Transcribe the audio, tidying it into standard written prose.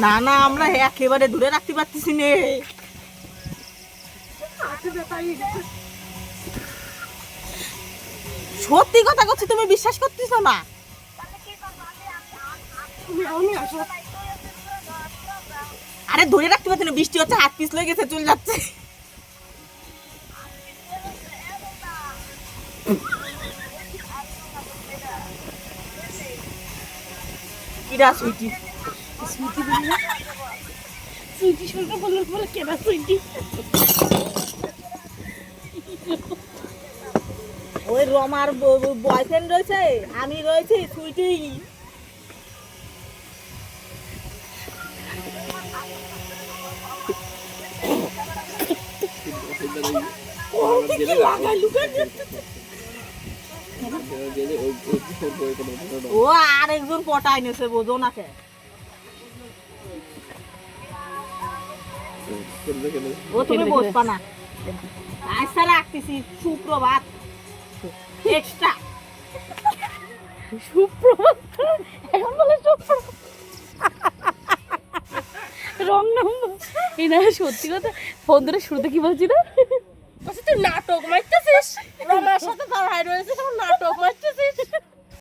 না না আমরা একেবারে দূরে রাখতে পারতেছি নে। সত্যি কথা করছি, তুমি বিশ্বাস করতেছ না? আরে ধরে রাখতে পারছি না, বৃষ্টি হচ্ছে, হাত পিছলে গেছে, চলে যাচ্ছে। কিরা সুইটি? সুইটি বলি না, সুইটি শুনতে বললো বলে কেনা সুইটি। ওই রমার বয়ফ্রেন্ড রয়েছে, আমি রয়েছি, সুইটি। ও আরেকজন পটাই নেছে, বোঝো না কে? ও তুমি বসবা না, আচ্ছা রাখতেছি। সুপ্রভাত এক্সট্রা। সুপ্রভাত এখন বলে সুপ্রভাত রং নম্বর। এই না সত্যি কথা, ফোন ধরে শুরুতে কি বলছি না, তুই নাটক মারতেছিস, রমার সাথে তার হাই রয়েছে, নাটক মারতেছিস।